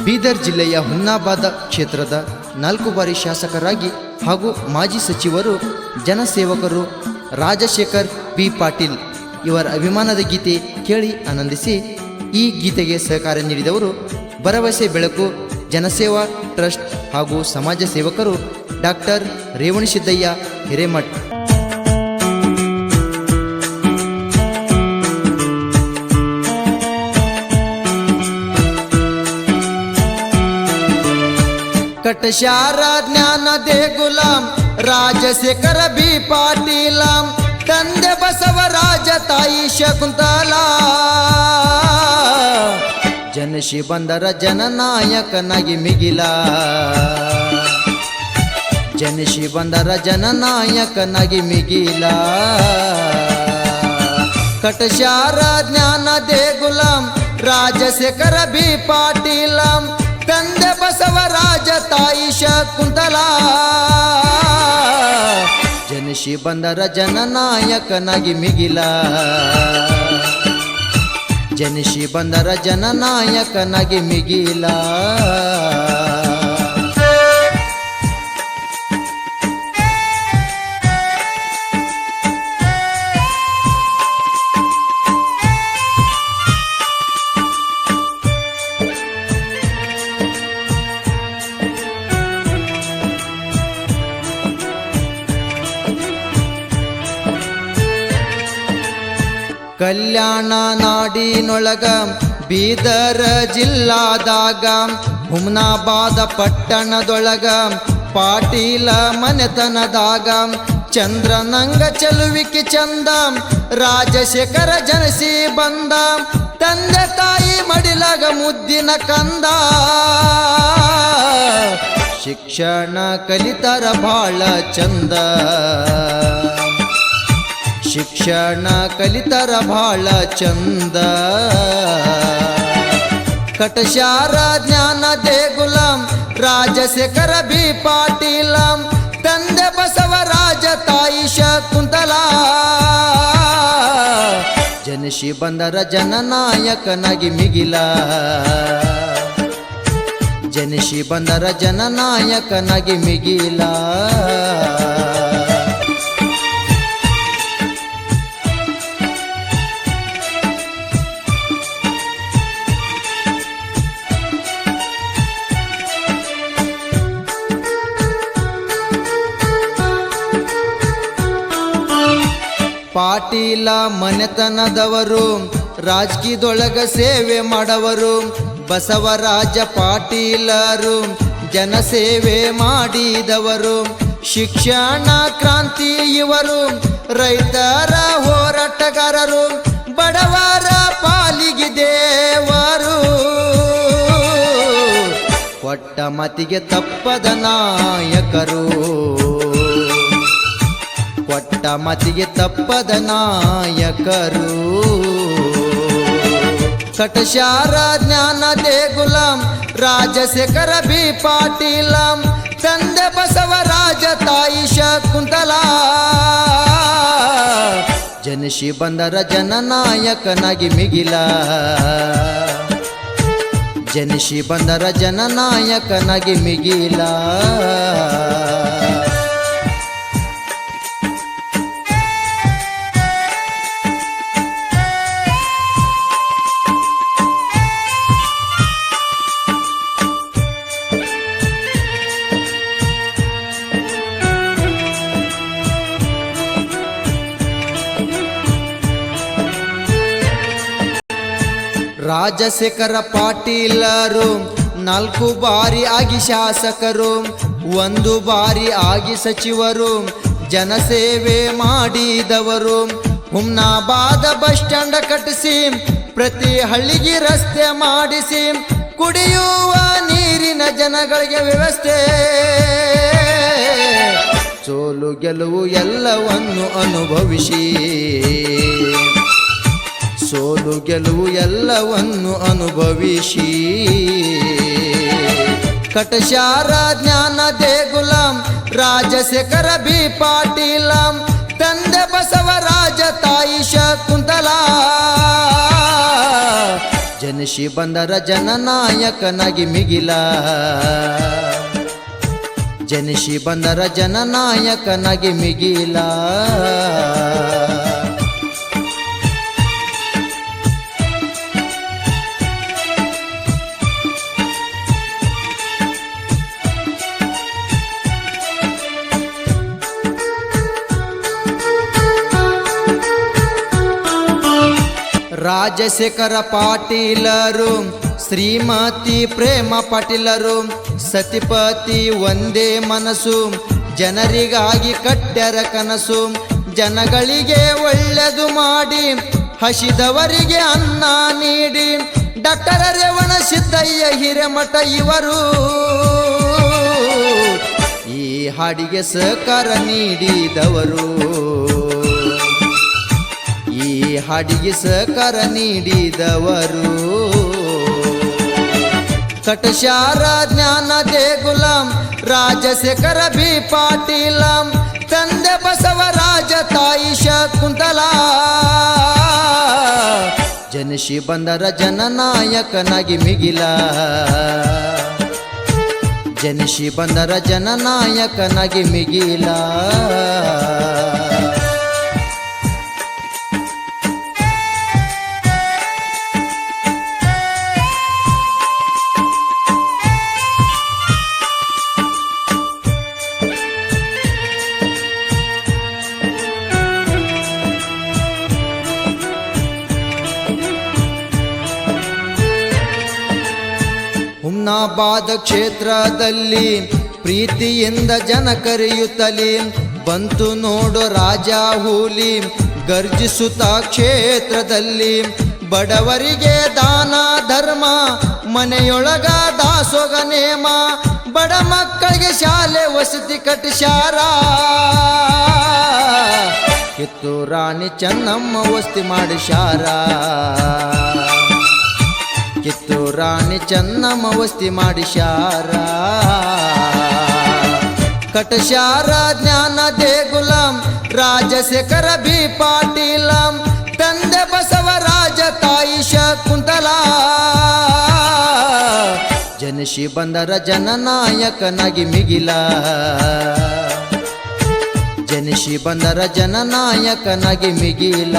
ಬೀದರ್ ಜಿಲ್ಲೆಯ ಹುಮ್ನಾಬಾದ ಕ್ಷೇತ್ರದ 4 ಬಾರಿ ಶಾಸಕರಾಗಿ ಹಾಗೂ ಮಾಜಿ ಸಚಿವರು ಜನಸೇವಕರು ರಾಜಶೇಖರ್ ಬಿ ಪಾಟೀಲ್ ಇವರ ಅಭಿಮಾನದ ಗೀತೆ ಕೇಳಿ ಆನಂದಿಸಿ. ಈ ಗೀತೆಗೆ ಸಹಕಾರ ನೀಡಿದವರು ಭರವಸೆ ಬೆಳಕು ಜನಸೇವಾ ಟ್ರಸ್ಟ್ ಹಾಗೂ ಸಮಾಜ ಸೇವಕರು ಡಾಕ್ಟರ್ ರೇವಣಸಿದ್ದಯ್ಯ ಹಿರೇಮಠ್. ಕಟಶಾರ ಜ್ಞಾನ ದೇಗುಲಾಂ ರಾಜಶೇಖರ ಬಿ ಪಾಟೀಲಾಂ ತಂದೆ ಬಸವರಾಜ ತಾಯಿ ಶಕುಂತಲಾ ಜನಶಿ ಬಂದರ ಜನನಾಯಕನಾಗಿ ಮಿಗಿಲ ಜನಶಿ ಬಂದರ ಜನನಾಯಕನಾಗಿ ಮಿಗಿಲ ಕಟಶಾರ ಜ್ಞಾನ ದೇಗುಲಾಂ ರಾಜಶೇಖರ ಬಿ ಪಾಟೀಲಾಂ ತಂದೆ ಬಸವರಾಜ ತಾಯಿ ಶಕುಂತಲಾ ಜನಶಿ ಬಂದರ ಜನನಾಯಕನಾಗಿ ಮಿಗಿಲ ಜನಶಿ ಬಂದರ ಜನನಾಯಕನಾಗಿ ಮಿಗಿಲ. ಕಲ್ಯಾಣ ನಾಡಿನೊಳಗ ಬೀದರ ಜಿಲ್ಲಾದಾಗ ಹುಮ್ನಾಬಾದ ಪಟ್ಟಣದೊಳಗ ಪಾಟೀಲ ಮನೆತನದಾಗ ಚಂದ್ರನಂಗ ಚೆಲುವಿಕೆ ಚಂದ ರಾಜಶೇಖರ ಜನಸಿ ಬಂದ ತಂದೆ ತಾಯಿ ಮಡಿಲಾಗ ಮುದ್ದಿನ ಕಂದ ಶಿಕ್ಷಣ ಕಲಿತರ ಬಾಳ ಚಂದ ಶಿಕ್ಷಣ ಕಲಿತರ ಬಾಳ ಚಂದ ಕಟಶಾರ ಜ್ಞಾನ ದೇಗುಲಾಂ ರಾಜಶೇಖರ ಬಿ ಪಾಟೀಲಾಂ ತಂದೆ ಬಸವರಾಜ ತಾಯಿ ಶಕುಂತಲಾ ಜನಶಿ ಬಂದರ ಜನನಾಯಕನಾಗಿ ಮಿಗಿಲ ಜನಶಿ ಬಂದರ ಜನನಾಯಕನಾಗಿ ಮಿಗಿಲ. ಪಾಟೀಲ ಮನೆತನದವರು ರಾಜಕೀಯದೊಳಗ ಸೇವೆ ಮಾಡವರು ಬಸವರಾಜ ಪಾಟೀಲರು ಜನಸೇವೆ ಮಾಡಿದವರು ಶಿಕ್ಷಣ ಕ್ರಾಂತಿ ಇವರು ರೈತರ ಹೋರಾಟಗಾರರು ಬಡವರ ಪಾಲಿಗೆ ದೇವರು ಕೊಟ್ಟ ಮತಿಗೆ ತಪ್ಪದ ನಾಯಕರು ಕೊಟ್ಟ ಮತಿಗೆ ತಪ್ಪದ ನಾಯಕರು ಕಟಶಾರ ಜ್ಞಾನ ದೇಗುಲಾಂ ರಾಜಶೇಖರ ಬಿ ಪಾಟೀಲಾಂ ತಂದೆ ಬಸವರಾಜ ತಾಯಿ ಶಕುಂತಲಾ ಜನಶಿ ಬಂದರ ಜನನಾಯಕನಾಗಿ ಮಿಗಿಲ ಜನಶಿ ಬಂದರ ಜನನಾಯಕನಾಗಿ ಮಿಗಿಲ. ರಾಜಶೇಖರ ಪಾಟೀಲರು 4 ಬಾರಿ ಆಗಿ ಶಾಸಕರು 1 ಬಾರಿ ಆಗಿ ಸಚಿವರು ಜನಸೇವೆ ಮಾಡಿದವರು ಹುಮ್ನಾಬಾದ ಬಸ್ ಸ್ಟ್ಯಾಂಡ್ ಕಟ್ಟಿಸಿ ಪ್ರತಿ ಹಳ್ಳಿಗೆ ರಸ್ತೆ ಮಾಡಿಸಿ ಕುಡಿಯುವ ನೀರಿನ ಜನಗಳಿಗೆ ವ್ಯವಸ್ಥೆ ಸೋಲು ಗೆಲುವು ಎಲ್ಲವನ್ನು ಅನುಭವಿಸಿ ಸೋಲು ಗೆಲುವು ಎಲ್ಲವನ್ನು ಅನುಭವಿಸಿ ಕಟಶಾರ ಜ್ಞಾನ ದೇಗುಲಾಂ ರಾಜಶೇಖರ ಬಿ ಪಾಟೀಲಾಂ ತಂದೆ ಬಸವರಾಜ ತಾಯಿ ಶಕುಂತಲಾ ಜನಿಸಿ ಬಂದರ ಜನನಾಯಕನಾಗಿ ಮಿಗಿಲ ಜನಿಸಿ ಬಂದರ ಜನನಾಯಕನಾಗಿ ಮಿಗಿಲ ರಾಜಶೇಖರ ಪಾಟೀಲರು ಶ್ರೀಮತಿ ಪ್ರೇಮ ಪಾಟೀಲರು ಸತಿಪತಿ ಒಂದೇ ಮನಸ್ಸು ಜನರಿಗಾಗಿ ಕಟ್ಟ್ಯರ ಕನಸು ಜನಗಳಿಗೆ ಒಳ್ಳೆದು ಮಾಡಿ ಹಸಿದವರಿಗೆ ಅನ್ನ ನೀಡಿ ಡಾಕ್ಟರ್ ರೇವಣ ಸಿದ್ದಯ್ಯ ಹಿರೇಮಠ ಇವರು ಈ ಹಾಡಿಗೆ ಸಹಕಾರ ನೀಡಿದವರು ಈ ಹಾಡಿಗೆ ಸಹಕಾರ ನೀಡಿದವರು ಕಟಶಾರ ಜ್ಞಾನ ದೇಗುಲಂ ರಾಜಶೇಖರ ಬಿ ಪಾಟೀಲಂ ತಂದೆ ಬಸವರಾಜ ತಾಯಿ ಶಕುಂತಲಾ ಜನಿಸಿ ಬಂದರ ಜನನಾಯಕನಾಗಿ ಮಿಗಿಲ ಜನಿಸಿ ಬಂದರ ಜನನಾಯಕನಾಗಿ ಮಿಗಿಲ ಹುಮ್ನಾಬಾದ ಕ್ಷೇತ್ರದಲ್ಲಿ ಪ್ರೀತಿಯಿಂದ ಜನ ಕರೆಯುತ್ತಲಿ ಬಂತು ನೋಡು ರಾಜ ಹುಲಿ ಗರ್ಜಿಸುತ್ತ ಕ್ಷೇತ್ರದಲ್ಲಿ ಬಡವರಿಗೆ ದಾನ ಧರ್ಮ ಮನೆಯೊಳಗ ದಾಸೋಗ ನೇಮ ಬಡ ಮಕ್ಕಳಿಗೆ ಶಾಲೆ ವಸತಿ ಕಟ್ಟಿಸ್ಯಾರ ಕಿತ್ತೂರು ರಾಣಿ ಚೆನ್ನಮ್ಮ ವಸ್ತಿ ಮಾಡಿಸ್ಯಾರ ಕಿತ್ತೂರು ರಾಣಿ ಚೆನ್ನಮ್ಮ ವಸ್ತಿ ಮಾಡಿಸ್ಯಾರ ಕಟಶಾರ ಜ್ಞಾನ ದೇಗುಲಂ ರಾಜಶೇಖರ ಬಿ ಪಾಟೀಲಂ ತಂದೆ ಬಸವರಾಜ ತಾಯಿ ಶಕುಂತಲಾ ಜನಿಸಿ ಬಂದರ ಜನನಾಯಕನಾಗಿ ಮಿಗಿಲ ಜನಿಸಿ ಬಂದರ ಜನನಾಯಕನಾಗಿ ಮಿಗಿಲ